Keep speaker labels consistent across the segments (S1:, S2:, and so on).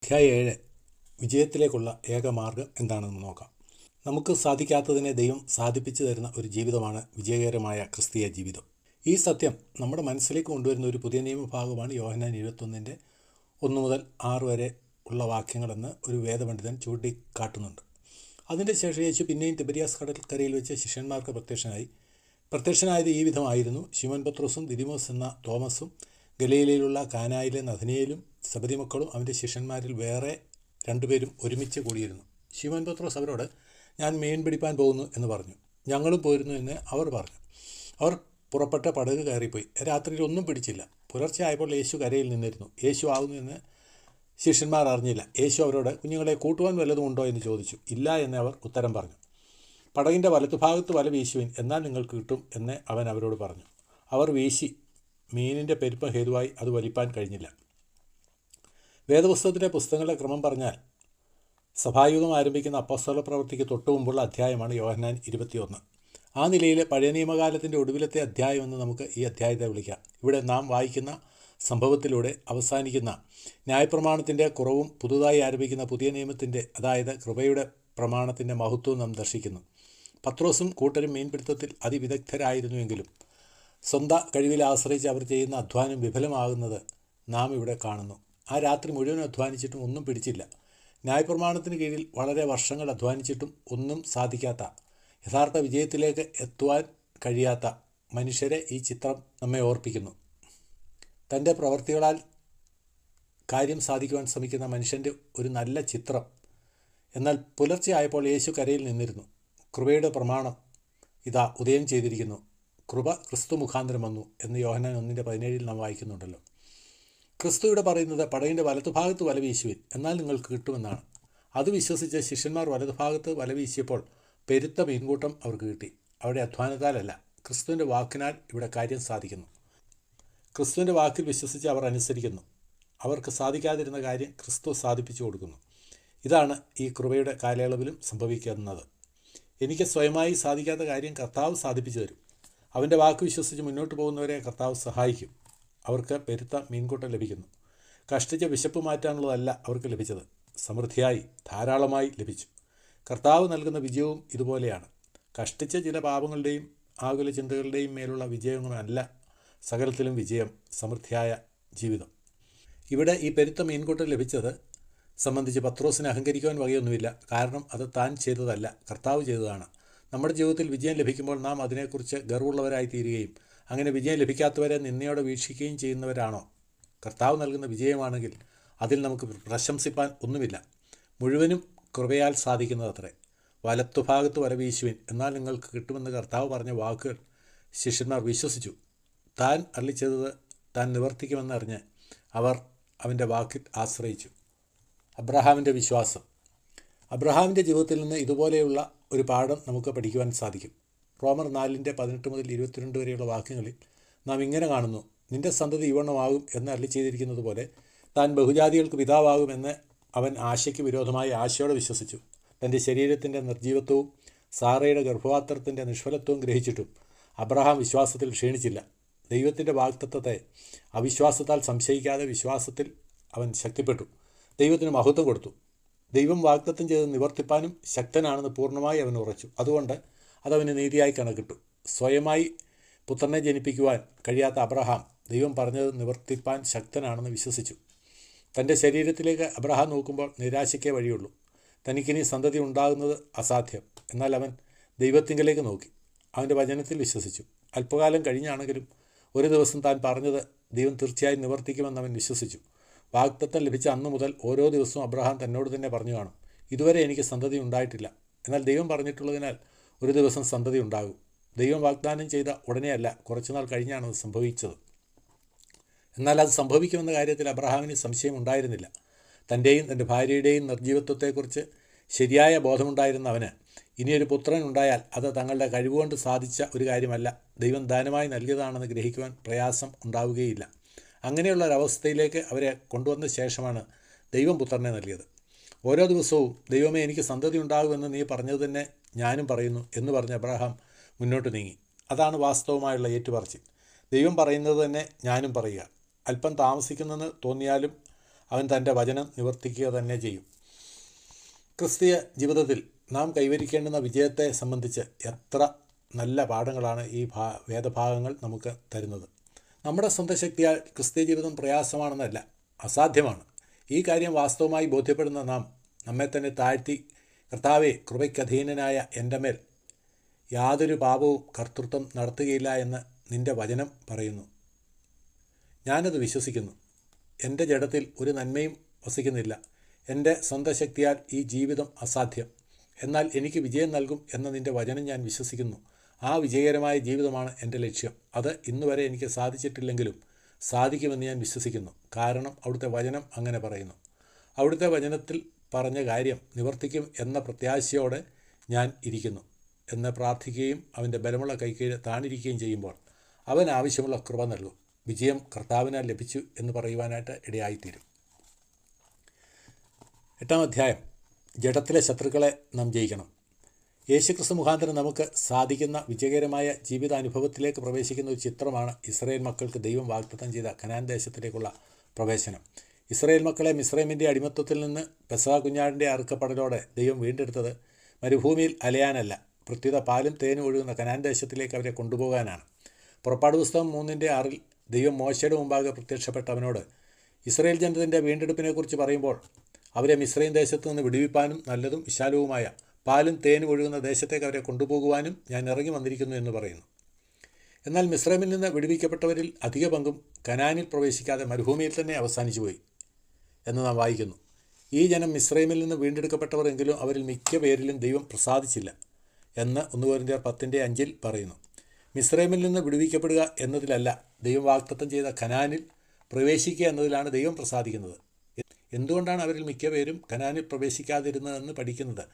S1: അധ്യായം 7 വിജയത്തിലേക്കുള്ള ഏക മാർഗം എന്താണെന്ന് നോക്കാം. നമുക്ക് സാധിക്കാത്തതിനെ ദൈവം സാധിപ്പിച്ചു തരുന്ന ഒരു ജീവിതമാണ് വിജയകരമായ ക്രിസ്തീയ ജീവിതം. ഈ സത്യം നമ്മുടെ മനസ്സിലേക്ക് കൊണ്ടുവരുന്ന ഒരു പുതിയ നിയമഭാഗമാണ് യോഹന്നാൻ 21 1 മുതൽ 6 വരെ ഉള്ള വാക്യങ്ങളെന്ന് ഒരു വേദപണ്ഡിതൻ ചൂണ്ടിക്കാട്ടുന്നുണ്ട്. അതിൻ്റെ ശേഷം യേശു പിന്നെയും തിബരിയാസ് കടൽക്കരയിൽ വെച്ച് ശിഷ്യന്മാർക്ക് പ്രത്യക്ഷനായത് ഈ വിധമായിരുന്നു. ശിമോൻ പത്രോസും ദിദിമോസ് എന്ന തോമസും ഗലീലയിലുള്ള കാനായിലെ നഥനയേലും സബദി മക്കളും അവൻ്റെ ശിഷ്യന്മാരിൽ വേറെ 2 പേരും ഒരുമിച്ച് കൂടിയിരുന്നു. ശിമോൻ പത്രോസ് അവരോട്, ഞാൻ മീൻ പിടിപ്പാൻ പോകുന്നു എന്ന് പറഞ്ഞു. ഞങ്ങളും പോയിരുന്നു എന്ന് അവർ പറഞ്ഞു. അവർ പുറപ്പെട്ട പടക് കയറിപ്പോയി. രാത്രിയിൽ ഒന്നും പിടിച്ചില്ല. പുലർച്ചെ ആയപ്പോൾ യേശു കരയിൽ നിന്നിരുന്നു. യേശു ആകുന്നു എന്ന് ശിഷ്യന്മാർ അറിഞ്ഞില്ല. യേശു അവരോട്, കുഞ്ഞുങ്ങളെ കൂട്ടുവാൻ വല്ലതും ഉണ്ടോ എന്ന് ചോദിച്ചു. ഇല്ല എന്ന് അവർ ഉത്തരം പറഞ്ഞു. പടകിൻ്റെ വലത്തുഭാഗത്ത് വല വീശുവിൻ, എന്നാൽ നിങ്ങൾക്ക് കിട്ടും എന്ന് അവൻ അവരോട് പറഞ്ഞു. അവർ വീശി. മീനിൻ്റെ പെരുപ്പം ഹേതുവായി അത് വലിപ്പാൻ കഴിഞ്ഞില്ല. വേദപുസ്തകത്തിലെ പുസ്തകങ്ങളുടെ ക്രമം പറഞ്ഞാൽ സഭായുഗം ആരംഭിക്കുന്ന അപ്പോസ്തല പ്രവൃത്തിക്ക് തൊട്ടു മുമ്പുള്ള അധ്യായമാണ് യോഹന്നാൻ 21. ആ നിലയിൽ പഴയ നിയമകാലത്തിൻ്റെ ഒടുവിലത്തെ അധ്യായം എന്ന് നമുക്ക് ഈ അധ്യായത്തെ വിളിക്കാം. ഇവിടെ നാം വായിക്കുന്ന സംഭവത്തിലൂടെ അവസാനിക്കുന്ന ന്യായപ്രമാണത്തിൻ്റെ കുറവും പുതുതായി ആരംഭിക്കുന്ന പുതിയ നിയമത്തിൻ്റെ, അതായത് കൃപയുടെ പ്രമാണത്തിൻ്റെ മഹത്വവും നാം ദർശിക്കുന്നു. പത്രോസും കൂട്ടരും മീൻപിടുത്തത്തിൽ അതിവിദഗ്ധരായിരുന്നുവെങ്കിലും സ്വന്തം കഴിവിൽ ആശ്രയിച്ച് അവർ ചെയ്യുന്ന അധ്വാനം വിഫലമാകുന്നത് നാം ഇവിടെ കാണുന്നു. ആ രാത്രി മുഴുവൻ അധ്വാനിച്ചിട്ടും ഒന്നും പിടിച്ചില്ല. ന്യായപ്രമാണത്തിന് കീഴിൽ വളരെ വർഷങ്ങൾ അധ്വാനിച്ചിട്ടും ഒന്നും സാധിക്കാത്ത, യഥാർത്ഥ വിജയത്തിലേക്ക് എത്തുവാൻ കഴിയാത്ത മനുഷ്യരെ ഈ ചിത്രം നമ്മെ ഓർപ്പിക്കുന്നു. തൻ്റെ പ്രവൃത്തികളാൽ കാര്യം സാധിക്കുവാൻ ശ്രമിക്കുന്ന മനുഷ്യൻ്റെ ഒരു നല്ല ചിത്രം. എന്നാൽ പുലർച്ചെ ആയപ്പോൾ യേശു കരയിൽ നിന്നിരുന്നു. കൃപയുടെ പ്രമാണം ഇതാ ഉദയം ചെയ്തിരിക്കുന്നു. കൃപ ക്രിസ്തു മുഖാന്തരം വന്നു എന്ന് യോഹന്നാൻ 1:17 നാം വായിക്കുന്നുണ്ടല്ലോ. ക്രിസ്തു ഇവിടെ പറയുന്നത് പടകിൻ്റെ വലതുഭാഗത്ത് വല വീശുവിൻ, എന്നാൽ നിങ്ങൾക്ക് കിട്ടുമെന്നാണ്. അത് വിശ്വസിച്ച് ശിഷ്യന്മാർ വലതുഭാഗത്ത് വല വീശിയപ്പോൾ പെരുത്ത മീൻകൂട്ടം അവർക്ക് കിട്ടി. അവരുടെ അധ്വാനത്താലല്ല, ക്രിസ്തുവിൻ്റെ വാക്കിനാൽ ഇവിടെ കാര്യം സാധിക്കുന്നു. ക്രിസ്തുവിൻ്റെ വാക്കിൽ വിശ്വസിച്ച് അവർ അനുസരിക്കുന്നു. അവർക്ക് സാധിക്കാതിരുന്ന കാര്യം ക്രിസ്തു സാധിപ്പിച്ചു കൊടുക്കുന്നു. ഇതാണ് ഈ കൃപയുടെ കാലയളവിലും സംഭവിക്കുന്നത്. എനിക്ക് സ്വയമായി സാധിക്കാത്ത കാര്യം കർത്താവ് സാധിപ്പിച്ചു തരും. അവൻ്റെ വാക്ക് വിശ്വസിച്ച് മുന്നോട്ട് പോകുന്നവരെ കർത്താവ് സഹായിക്കും. അവർക്ക് പെരുത്ത മീൻകൂട്ടം ലഭിക്കുന്നു. കഷ്ടിച്ച് വിശപ്പ് മാറ്റാനുള്ളതല്ല അവർക്ക് ലഭിച്ചത്, സമൃദ്ധിയായി ധാരാളമായി ലഭിച്ചു. കർത്താവ് നൽകുന്ന വിജയവും ഇതുപോലെയാണ്. കഷ്ടിച്ച ചില പാപങ്ങളുടെയും ആകുല ചിന്തകളുടെയും മേലുള്ള വിജയമല്ല സകലത്തിലും വിജയം, സമൃദ്ധിയായ ജീവിതം. ഇവിടെ ഈ പെരുത്ത മീൻകൂട്ടം ലഭിച്ചത് സംബന്ധിച്ച് പത്രോസിന് അഹങ്കരിക്കുവാൻ വകയൊന്നുമില്ല. കാരണം അത് താൻ ചെയ്തതല്ല, കർത്താവ് ചെയ്തതാണ്. നമ്മുടെ ജീവിതത്തിൽ വിജയം ലഭിക്കുമ്പോൾ നാം അതിനെക്കുറിച്ച് ഗർവുള്ളവരായി തീരുകയും അങ്ങനെ വിജയം ലഭിക്കാത്തവരെ നിന്നയോടെ വീക്ഷിക്കുകയും ചെയ്യുന്നവരാണോ? കർത്താവ് നൽകുന്ന വിജയമാണെങ്കിൽ അതിൽ നമുക്ക് പ്രശംസിപ്പാൻ ഒന്നുമില്ല. മുഴുവനും കൃപയാൽ സാധിക്കുന്നതത്രേ. വലത്തുഭാഗത്ത് വല വീശുവിൻ, എന്നാൽ നിങ്ങൾക്ക് കിട്ടുമെന്ന് കർത്താവ് പറഞ്ഞ വാക്കുകൾ ശിഷ്യന്മാർ വിശ്വസിച്ചു. താൻ അരുളിച്ചത് താൻ നിവർത്തിക്കുമെന്നറിഞ്ഞ് അവർ അവൻ്റെ വാക്കിൽ ആശ്രയിച്ചു. അബ്രഹാമിൻ്റെ വിശ്വാസം. അബ്രഹാമിൻ്റെ ജീവിതത്തിൽ നിന്ന് ഇതുപോലെയുള്ള ഒരു പാഠം നമുക്ക് പഠിക്കുവാൻ സാധിക്കും. റോമർ 4:18 മുതൽ 22 വരെയുള്ള വാക്യങ്ങളിൽ നാം ഇങ്ങനെ കാണുന്നു: നിന്റെ സന്തതി ഇവണ്ണമാകും എന്ന് അരുളി ചെയ്തിരിക്കുന്നത് പോലെ താൻ ബഹുജാതികൾക്ക് പിതാവാകുമെന്ന് അവൻ ആശയ്ക്ക് വിരോധമായി ആശയോടെ വിശ്വസിച്ചു. തൻ്റെ ശരീരത്തിൻ്റെ നിർജീവത്വവും സാറയുടെ ഗർഭപാത്രത്തിൻ്റെ നിഷ്ഫലത്വവും ഗ്രഹിച്ചിട്ടും അബ്രഹാം വിശ്വാസത്തിൽ ക്ഷീണിച്ചില്ല. ദൈവത്തിൻ്റെ വാഗ്ദത്തത്തെ അവിശ്വാസത്താൽ സംശയിക്കാതെ വിശ്വാസത്തിൽ അവൻ ശക്തിപ്പെട്ടു, ദൈവത്തിന് മഹത്വം കൊടുത്തു. ദൈവം വാഗ്ദത്തം ചെയ്ത് നിവർത്തിപ്പാനും ശക്തനാണെന്ന് പൂർണ്ണമായി അവൻ ഉറച്ചു. അതുകൊണ്ട് അതവന് നീതിയായി കണക്കിട്ടു. സ്വയമായി പുത്രനെ ജനിപ്പിക്കുവാൻ കഴിയാത്ത അബ്രഹാം ദൈവം പറഞ്ഞത് നിവർത്തിപ്പാൻ ശക്തനാണെന്ന് വിശ്വസിച്ചു. തൻ്റെ ശരീരത്തിലേക്ക് അബ്രഹാം നോക്കുമ്പോൾ നിരാശയ്ക്കേ വഴിയുള്ളൂ. തനിക്കിനി സന്തതി ഉണ്ടാകുന്നത് അസാധ്യം. എന്നാൽ അവൻ ദൈവത്തിങ്കലേക്ക് നോക്കി, അവൻ്റെ വചനത്തിൽ വിശ്വസിച്ചു. അല്പകാലം കഴിഞ്ഞാണെങ്കിലും ഒരു ദിവസം താൻ പറഞ്ഞത് ദൈവം തീർച്ചയായും നിവർത്തിക്കുമെന്ന് അവൻ വിശ്വസിച്ചു. വാഗ്ദത്തം ലഭിച്ച അന്നു മുതൽ ഓരോ ദിവസവും അബ്രഹാം തന്നോട് തന്നെ പറഞ്ഞു കാണും, ഇതുവരെ എനിക്ക് സന്തതി ഉണ്ടായിട്ടില്ല. എന്നാൽ ദൈവം പറഞ്ഞിട്ടുള്ളതിനാൽ ഒരു ദിവസം സന്തതി ഉണ്ടാകും. ദൈവം വാഗ്ദാനം ചെയ്ത ഉടനെയല്ല, കുറച്ചുനാൾ കഴിഞ്ഞാണ് അത് സംഭവിച്ചത്. എന്നാൽ അത് സംഭവിക്കുമെന്ന കാര്യത്തിൽ അബ്രഹാമിന് സംശയം ഉണ്ടായിരുന്നില്ല. തൻ്റെയും തൻ്റെ ഭാര്യയുടെയും നിർജീവത്വത്തെക്കുറിച്ച് ശരിയായ ബോധമുണ്ടായിരുന്ന അവന് ഇനിയൊരു പുത്രൻ ഉണ്ടായാൽ അത് തങ്ങളുടെ കഴിവുകൊണ്ട് സാധിച്ച ഒരു കാര്യമല്ല, ദൈവം ദാനമായി നൽകിയതാണെന്ന് ഗ്രഹിക്കുവാൻ പ്രയാസം ഉണ്ടാവുകയില്ല. അങ്ങനെയുള്ള ഒരവസ്ഥയിലേക്ക് അവരെ കൊണ്ടുവന്ന ശേഷമാണ് ദൈവം പുത്രനെ നൽകിയത്. ഓരോ ദിവസവും ദൈവമേ എനിക്ക് സന്തതി ഉണ്ടാകുമെന്ന് നീ പറഞ്ഞത് തന്നെ ഞാനും പറയുന്നു എന്ന് പറഞ്ഞ് അബ്രഹാം മുന്നോട്ട് നീങ്ങി. അതാണ് വാസ്തവമായുള്ള ഏറ്റുപറച്ചിൽ. ദൈവം പറയുന്നത് തന്നെ ഞാനും പറയുക. അല്പം താമസിക്കുന്നെന്ന് തോന്നിയാലും അവൻ തൻ്റെ വചനം നിവർത്തിക്കുക തന്നെ ചെയ്യും. ക്രിസ്തീയ ജീവിതത്തിൽ നാം കൈവരിക്കേണ്ടുന്ന വിജയത്തെ സംബന്ധിച്ച് എത്ര നല്ല പാഠങ്ങളാണ് ഈ വേദഭാഗങ്ങൾ നമുക്ക് തരുന്നത്. നമ്മുടെ സ്വന്തം ശക്തിയാൽ ക്രിസ്തീയ ജീവിതം പ്രയാസമാണെന്നല്ല, അസാധ്യമാണ്. ഈ കാര്യം വാസ്തവമായി ബോധ്യപ്പെടുന്ന നാം നമ്മെ തന്നെ താഴ്ത്തി, കർത്താവേ, കൃപയ്ക്കധീനനായ എൻ്റെ മേൽ യാതൊരു പാപവും കർത്തൃത്വം നടത്തുകയില്ല എന്ന് നിൻ്റെ വചനം പറയുന്നു. ഞാനത് വിശ്വസിക്കുന്നു. എൻ്റെ ജഡത്തിൽ ഒരു നന്മയും വസിക്കുന്നില്ല. എൻ്റെ സ്വന്തം ശക്തിയാൽ ഈ ജീവിതം അസാധ്യം. എന്നാൽ എനിക്ക് വിജയം നൽകും എന്ന നിൻ്റെ വചനം ഞാൻ വിശ്വസിക്കുന്നു. ആ വിജയകരമായ ജീവിതമാണ് എൻ്റെ ലക്ഷ്യം. അത് ഇന്നുവരെ എനിക്ക് സാധിച്ചിട്ടില്ലെങ്കിലും സാധിക്കുമെന്ന് ഞാൻ വിശ്വസിക്കുന്നു. കാരണം അവിടുത്തെ വചനം അങ്ങനെ പറയുന്നു. അവിടുത്തെ വചനത്തിൽ പറഞ്ഞ കാര്യം നിവർത്തിക്കും എന്ന പ്രത്യാശയോടെ ഞാൻ ഇരിക്കുന്നു എന്ന് പ്രാർത്ഥിക്കുകയും അവൻ്റെ ബലമുള്ള കൈക്കീഴ് താണിരിക്കുകയും ചെയ്യുമ്പോൾ അവൻ ആവശ്യമുള്ള കൃപ നൽകും. വിജയം കർത്താവിനാൽ ലഭിച്ചു എന്ന് പറയുവാനായിട്ട് ഇടയായിത്തീരും. 8-ാം അധ്യായം, ജഡത്തിലെ ശത്രുക്കളെ നാം ജയിക്കണം. യേശുക്രിസ്തു മുഖാന്തരം നമുക്ക് സാധിക്കുന്ന വിജയകരമായ ജീവിതാനുഭവത്തിലേക്ക് പ്രവേശിക്കുന്ന ഒരു ചിത്രമാണ് ഇസ്രായേൽ മക്കൾക്ക് ദൈവം വാഗ്ദത്തം ചെയ്ത കനാൻ ദേശത്തിലേക്കുള്ള പ്രവേശനം. ഇസ്രായേൽ മക്കളെ മിസ്രൈമിൻ്റെ അടിമത്വത്തിൽ നിന്ന് പെസഹ കുഞ്ഞാടിൻ്റെ അറുക്കപ്പെടലോടെ ദൈവം വീണ്ടെടുത്തത് മരുഭൂമിയിൽ അലയാനല്ല, പ്രത്യുത പാലും തേനും ഒഴുകുന്ന കനാൻ ദേശത്തിലേക്ക് അവരെ കൊണ്ടുപോകാനാണ്. പുറപ്പാട് പുസ്തകം 3:6 ദൈവം മോശയുടെ മുമ്പാകെ പ്രത്യക്ഷപ്പെട്ട അവനോട് ഇസ്രായേൽ ജനത്തിൻ്റെ വീണ്ടെടുപ്പിനെക്കുറിച്ച് പറയുമ്പോൾ അവരെ മിസ്രൈം ദേശത്തു നിന്ന് വിടുവിപ്പാനും നല്ലതും വിശാലവുമായ പാലും തേനും ഒഴുകുന്ന ദേശത്തേക്ക് അവരെ കൊണ്ടുപോകുവാനും ഞാൻ ഇറങ്ങി വന്നിരിക്കുന്നു എന്ന് പറയുന്നു. എന്നാൽ മിസ്രൈമിൽ നിന്ന് വിടുവിക്കപ്പെട്ടവരിൽ അധിക പങ്കും കനാനിൽ പ്രവേശിക്കാതെ മരുഭൂമിയിൽ തന്നെ അവസാനിച്ചു പോയി എന്ന് നാം വായിക്കുന്നു. ഈ ജനം മിസ്രൈമിൽ നിന്ന് വീണ്ടെടുക്കപ്പെട്ടവർ എങ്കിലും അവരിൽ മിക്ക പേരിലും ദൈവം പ്രസാദിച്ചില്ല എന്ന് 1 കൊരിന്ത്യർ 10:5 പറയുന്നു. മിസ്രൈമിൽ നിന്ന് വിടുവിക്കപ്പെടുക എന്നതിലല്ല, ദൈവം വാഗ്ദത്തം ചെയ്ത കനാനിൽ പ്രവേശിക്കുക എന്നതിലാണ് ദൈവം പ്രസാദിക്കുന്നത്. എന്തുകൊണ്ടാണ് അവരിൽ മിക്ക പേരും കനാനിൽ പ്രവേശിക്കാതിരുന്നതെന്ന് പഠിക്കുന്നത്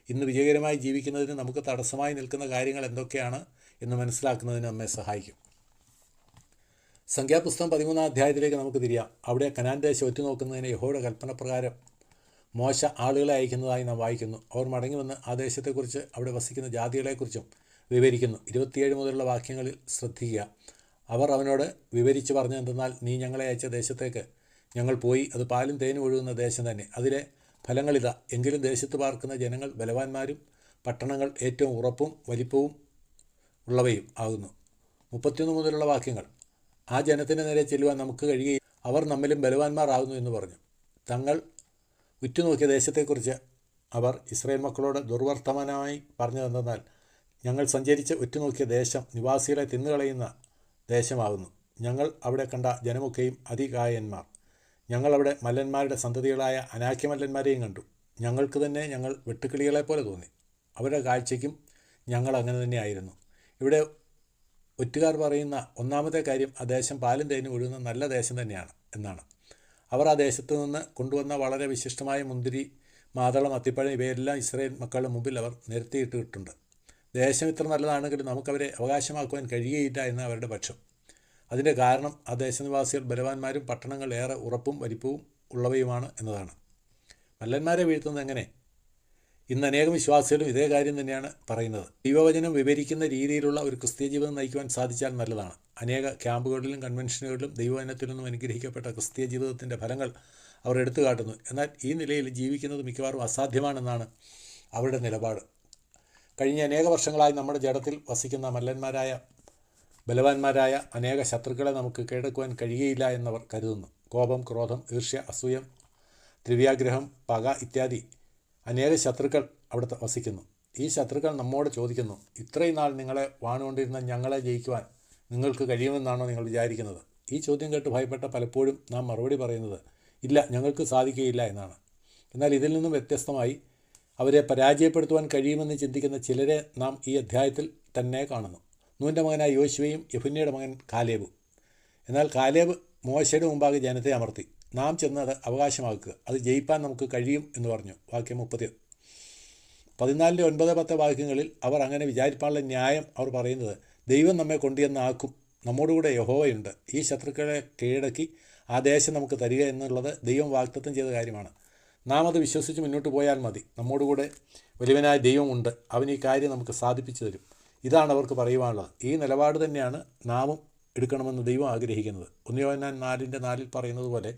S1: ഇന്ന് വിജയകരമായി ജീവിക്കുന്നതിന് നമുക്ക് തടസ്സമായി നിൽക്കുന്ന കാര്യങ്ങൾ എന്തൊക്കെയാണ് എന്ന് മനസ്സിലാക്കുന്നതിന് നമ്മെ സഹായിക്കും. സംഖ്യാപുസ്തകം 13-ാം അധ്യായത്തിലേക്ക് നമുക്ക് തിരിയാം. അവിടെ കനാൻ ദേശം ഒറ്റുനോക്കുന്നതിന് യഹോവയുടെ കൽപ്പനപ്രകാരം മോശ ആളുകളെ അയക്കുന്നതായി നാം വായിക്കുന്നു. അവർ മടങ്ങി വന്ന് ആ ദേശത്തെക്കുറിച്ച് അവിടെ വസിക്കുന്ന ജാതികളെക്കുറിച്ചും വിവരിക്കുന്നു. 27 മുതലുള്ള വാക്യങ്ങളിൽ ശ്രദ്ധിക്കുക. അവർ അവനോട് വിവരിച്ച് പറഞ്ഞെന്തെന്നാൽ, നീ ഞങ്ങളെ അയച്ച ദേശത്തേക്ക് ഞങ്ങൾ പോയി, അത് പാലും തേനും ഒഴുകുന്ന ദേശം തന്നെ. അതിലെ ഫലങ്ങളിതാ. എങ്കിലും ദേശത്ത് പാർക്കുന്ന ജനങ്ങൾ ബലവാന്മാരും പട്ടണങ്ങൾ ഏറ്റവും ഉറപ്പും വലിപ്പവും ഉള്ളവയും ആകുന്നു. 31 മുതലുള്ള വാക്യങ്ങൾ, ആ ജനത്തിന് നേരെ ചെല്ലുവാൻ നമുക്ക് കഴിയുകയും അവർ നമ്മിലും ബലവാന്മാർ ആകുന്നു എന്ന് പറഞ്ഞു. തങ്ങൾ ഉറ്റുനോക്കിയ ദേശത്തെക്കുറിച്ച് അവർ ഇസ്രായേൽ മക്കളോട് ദുർവർത്തമാനമായി പറഞ്ഞതെന്നാൽ, ഞങ്ങൾ സഞ്ചരിച്ച് ഉറ്റുനോക്കിയ ദേശം നിവാസികളെ തിന്നുകളയുന്ന ദേശമാകുന്നു. ഞങ്ങൾ അവിടെ കണ്ട ജനമൊക്കെയും അതികായന്മാർ. ഞങ്ങളവിടെ മല്ലന്മാരുടെ സന്തതികളായ അനാക്യമല്ലന്മാരെയും കണ്ടു. ഞങ്ങൾക്ക് തന്നെ ഞങ്ങൾ വെട്ടുക്കിളികളെപ്പോലെ തോന്നി. അവരുടെ കാഴ്ചയ്ക്കും ഞങ്ങൾ അങ്ങനെ തന്നെയായിരുന്നു. ഇവിടെ ഒറ്റുകാർ പറയുന്ന ഒന്നാമത്തെ കാര്യം ആ ദേശം പാലും തേനും ഒഴുകുന്ന നല്ല ദേശം തന്നെയാണ് എന്നാണ്. അവർ ആ ദേശത്തു നിന്ന് കൊണ്ടുവന്ന വളരെ വിശിഷ്ടമായ മുന്തിരി, മാതളം, അത്തിപ്പഴം ഇവയെല്ലാം ഇസ്രായേൽ മക്കളുടെ മുമ്പിൽ അവർ നിരത്തിയിട്ടിട്ടുണ്ട്. ദേശം ഇത്ര നല്ലതാണെങ്കിലും നമുക്കവരെ അവകാശമാക്കുവാൻ കഴിയുകയില്ല എന്ന് അവരുടെ പക്ഷം. അതിൻ്റെ കാരണം ആ ദേശനിവാസികൾ ബലവാന്മാരും പട്ടണങ്ങൾ ഏറെ ഉറപ്പും വലിപ്പവും ഉള്ളവയുമാണ് എന്നതാണ്. മല്ലന്മാരെ വീഴ്ത്തുന്നത് എങ്ങനെ? ഇന്ന് അനേകം വിശ്വാസികളും ഇതേ കാര്യം തന്നെയാണ് പറയുന്നത്. ദൈവവചനം വിവരിക്കുന്ന രീതിയിലുള്ള ഒരു ക്രിസ്തീയ ജീവിതം നയിക്കുവാൻ സാധിച്ചാൽ നല്ലതാണ്. അനേക ക്യാമ്പുകളിലും കൺവെൻഷനുകളിലും ദൈവവചനത്തിൽ നിന്നും അനുഗ്രഹിക്കപ്പെട്ട ക്രിസ്തീയ ജീവിതത്തിൻ്റെ ഫലങ്ങൾ അവർ എടുത്തു കാട്ടുന്നു. എന്നാൽ ഈ നിലയിൽ ജീവിക്കുന്നത് മിക്കവാറും അസാധ്യമാണെന്നാണ് അവരുടെ നിലപാട്. കഴിഞ്ഞ അനേക വർഷങ്ങളായി നമ്മുടെ ജഡത്തിൽ വസിക്കുന്ന ബലവാന്മാരായ അനേക ശത്രുക്കളെ നമുക്ക് കീഴടക്കുവാൻ കഴിയുകയില്ല എന്നവർ കരുതുന്നു. കോപം, ക്രോധം, ഈർഷ്യ, അസൂയം, ദ്രവ്യാഗ്രഹം, പക ഇത്യാദി അനേക ശത്രുക്കൾ അവിടെ വസിക്കുന്നു. ഈ ശത്രുക്കൾ നമ്മോട് ചോദിക്കുന്നു, ഇത്രയും നാൾ നിങ്ങളെ വാണുകൊണ്ടിരുന്ന ഞങ്ങളെ ജയിക്കുവാൻ നിങ്ങൾക്ക് കഴിയുമെന്നാണോ നിങ്ങൾ വിചാരിക്കുന്നത്? ഈ ചോദ്യം കേട്ട് ഭയപ്പെട്ട പലപ്പോഴും നാം മറുപടി പറയുന്നത്, ഇല്ല, ഞങ്ങൾക്ക് സാധിക്കുകയില്ല എന്നാണ്. എന്നാൽ ഇതിൽ നിന്നും വ്യത്യസ്തമായി അവരെ പരാജയപ്പെടുത്തുവാൻ കഴിയുമെന്ന് ചിന്തിക്കുന്ന ചിലരെ നാം ഈ അധ്യായത്തിൽ തന്നെ കാണുന്നു. നൂൻ്റെ മകനായ യോശുവയും യെഫുന്നെയുടെ മകൻ കാലേബും. എന്നാൽ കാലേബ് മോശയുടെ മുമ്പാകെ ജനത്തെ അമർത്തി, നാം ചെന്ന് അത് അവകാശമാക്കുക, അത് ജയിപ്പാൻ നമുക്ക് കഴിയും എന്ന് പറഞ്ഞു. വാക്യം 30. 14-9-10 വാക്യങ്ങളിൽ അവർ അങ്ങനെ വിചാരിപ്പാനുള്ള ന്യായം അവർ പറയുന്നത്, ദൈവം നമ്മെ കൊണ്ടുവന്നാക്കും, നമ്മോടുകൂടെ യഹോവയുണ്ട്, ഈ ശത്രുക്കളെ കീഴടക്കി ആ ദേശം നമുക്ക് തരിക എന്നുള്ളത് ദൈവം വാഗ്ദത്തം ചെയ്ത കാര്യമാണ്. നാം അത് വിശ്വസിച്ച് മുന്നോട്ട് പോയാൽ മതി. നമ്മോടുകൂടെ വലിയവനായ ദൈവമുണ്ട്, അവൻ ഈ കാര്യം നമുക്ക് സാധിപ്പിച്ചു തരും. ഇതാണ് അവർക്ക് പറയുവാനുള്ളത്. ഈ നിലപാട് തന്നെയാണ് നാമും എടുക്കണമെന്ന് ദൈവം ആഗ്രഹിക്കുന്നത്. 1 യോഹന്നാൻ 4:4 പറയുന്നത് പോലെ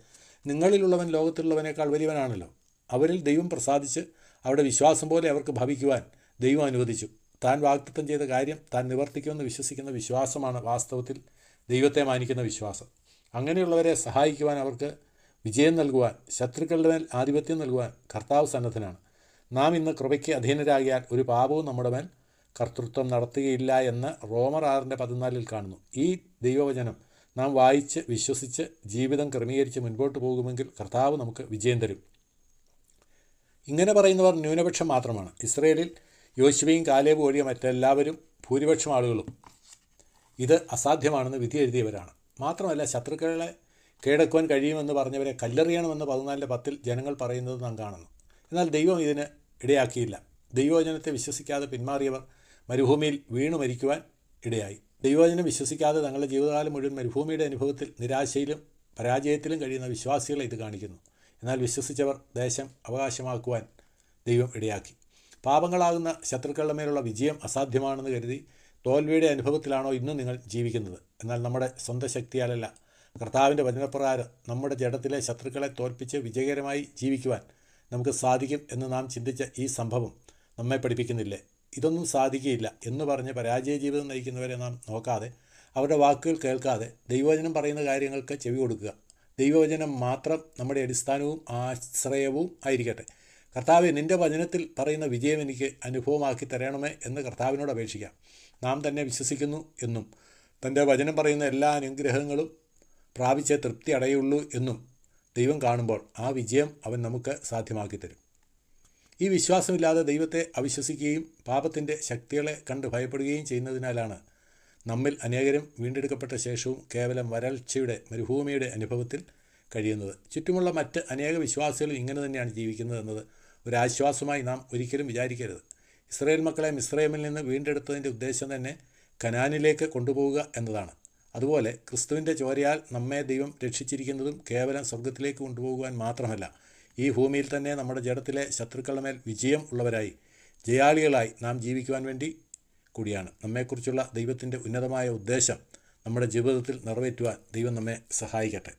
S1: നിങ്ങളിലുള്ളവൻ ലോകത്തിലുള്ളവനേക്കാൾ വലിയവനാണല്ലോ. അവരിൽ ദൈവം പ്രസാദിച്ച് അവരുടെ വിശ്വാസം പോലെ അവർക്ക് ഭവിക്കുവാൻ ദൈവം അനുവദിച്ചു. താൻ വാഗ്ദത്തം ചെയ്ത കാര്യം താൻ നിവർത്തിക്കുമെന്ന് വിശ്വസിക്കുന്ന വിശ്വാസമാണ് വാസ്തവത്തിൽ ദൈവത്തെ മാനിക്കുന്ന വിശ്വാസം. അങ്ങനെയുള്ളവരെ സഹായിക്കുവാൻ, അവർക്ക് വിജയം നൽകുവാൻ, ശത്രുക്കളുടെ മേൽ ആധിപത്യം നൽകുവാൻ കർത്താവ് സന്നദ്ധനാണ്. നാം ഇന്ന് കൃപയ്ക്ക് അധീനരാകിയാൽ ഒരു പാപവും നമ്മുടെ മേൽ കർത്തൃത്വം നടത്തുകയില്ല എന്ന് റോമർ 6:14 കാണുന്നു. ഈ ദൈവവചനം നാം വായിച്ച് വിശ്വസിച്ച് ജീവിതം ക്രമീകരിച്ച് മുൻപോട്ട് പോകുമെങ്കിൽ കർത്താവ് നമുക്ക് വിജയം തരും. ഇങ്ങനെ പറയുന്നവർ ന്യൂനപക്ഷം മാത്രമാണ്. ഇസ്രയേലിൽ യോശുവയും കാലേബും ഒഴികെ മറ്റെല്ലാവരും ഭൂരിപക്ഷം ആളുകളും ഇത് അസാധ്യമാണെന്ന് വിധി എഴുതിയവരാണ്. മാത്രമല്ല, ശത്രുക്കളെ കീഴടക്കുവാൻ കഴിയുമെന്ന് പറഞ്ഞവരെ കല്ലെറിയണമെന്ന് 14:10 ജനങ്ങൾ പറയുന്നത് നാം കാണുന്നു. എന്നാൽ ദൈവം ഇതിന് ഇടയാക്കിയില്ല. ദൈവവചനത്തെ വിശ്വസിക്കാതെ പിന്മാറിയവർ മരുഭൂമിയിൽ വീണു മരിക്കുവാൻ ഇടയായി. ദൈവവചനം വിശ്വസിക്കാതെ തങ്ങളുടെ ജീവിതകാലം മുഴുവൻ മരുഭൂമിയുടെ അനുഭവത്തിൽ നിരാശയിലും പരാജയത്തിലും കഴിയുന്ന വിശ്വാസികളെ ഇത് കാണിക്കുന്നു. എന്നാൽ വിശ്വസിച്ചവർ ദേശം അവകാശമാക്കുവാൻ ദൈവം ഇടയാക്കി. പാപങ്ങളാകുന്ന ശത്രുക്കളുടെ മേലുള്ള വിജയം അസാധ്യമാണെന്ന് കരുതി തോൽവിയുടെ അനുഭവത്തിലാണോ ഇന്നും നിങ്ങൾ ജീവിക്കുന്നത്? എന്നാൽ നമ്മുടെ സ്വന്തം ശക്തിയാലല്ല, കർത്താവിൻ്റെ വചനപ്രകാരം നമ്മുടെ ജഡത്തിലെ ശത്രുക്കളെ തോൽപ്പിച്ച് വിജയകരമായി ജീവിക്കുവാൻ നമുക്ക് സാധിക്കും എന്ന് നാം ചിന്തിച്ച ഈ സംഭവം നമ്മെ പഠിപ്പിക്കുന്നില്ലേ? ഇതൊന്നും സാധിക്കുകയില്ല എന്ന് പറഞ്ഞ് പരാജയ ജീവിതം നയിക്കുന്നവരെ നാം നോക്കാതെ, അവരുടെ വാക്കുകൾ കേൾക്കാതെ ദൈവവചനം പറയുന്ന കാര്യങ്ങൾക്ക് ചെവി കൊടുക്കുക. ദൈവവചനം മാത്രം നമ്മുടെ അടിസ്ഥാനവും ആശ്രയവും ആയിരിക്കട്ടെ. കർത്താവെ, നിൻ്റെ വചനത്തിൽ പറയുന്ന വിജയം എനിക്ക് അനുഭവമാക്കി തരണമേ എന്ന് കർത്താവിനോട് അപേക്ഷിക്കാം. നാം തന്നെ വിശ്വസിക്കുന്നു എന്നും തൻ്റെ വചനം പറയുന്ന എല്ലാ അനുഗ്രഹങ്ങളും പ്രാപിച്ചേ തൃപ്തി അടയുള്ളൂ എന്നും ദൈവം കാണുമ്പോൾ ആ വിജയം അവൻ നമുക്ക് സാധ്യമാക്കി തരും. ഈ വിശ്വാസമില്ലാതെ ദൈവത്തെ അവിശ്വസിക്കുകയും പാപത്തിൻ്റെ ശക്തികളെ കണ്ട് ഭയപ്പെടുകയും ചെയ്യുന്നതിനാലാണ് നമ്മിൽ അനേകരും വീണ്ടെടുക്കപ്പെട്ട ശേഷവും കേവലം വരൾച്ചയുടെ മരുഭൂമിയുടെ അനുഭവത്തിൽ കഴിയുന്നത്. ചുറ്റുമുള്ള മറ്റ് അനേക വിശ്വാസികളും ഇങ്ങനെ തന്നെയാണ് ജീവിക്കുന്നത് എന്നത് ഒരാശ്വാസമായി നാം ഒരിക്കലും വിചാരിക്കരുത്. ഇസ്രായേൽ മക്കളെ മിസ്രയീമിൽ നിന്ന് വീണ്ടെടുത്തതിൻ്റെ ഉദ്ദേശം തന്നെ കനാനിലേക്ക് കൊണ്ടുപോവുക എന്നതാണ്. അതുപോലെ ക്രിസ്തുവിൻ്റെ ചോരയാൽ നമ്മെ ദൈവം രക്ഷിച്ചിരിക്കുന്നതും കേവലം സ്വർഗത്തിലേക്ക് കൊണ്ടുപോകുവാൻ മാത്രമല്ല, ഈ ഭൂമിയിൽ തന്നെ നമ്മുടെ ജഡത്തിലെ ശത്രുക്കളുടെ മേൽ വിജയം ഉള്ളവരായി, ജയാളികളായി നാം ജീവിക്കുവാൻ വേണ്ടി കൂടിയാണ്. നമ്മെക്കുറിച്ചുള്ള ദൈവത്തിൻ്റെ ഉന്നതമായ ഉദ്ദേശം നമ്മുടെ ജീവിതത്തിൽ നിറവേറ്റുവാൻ ദൈവം നമ്മെ സഹായിക്കട്ടെ.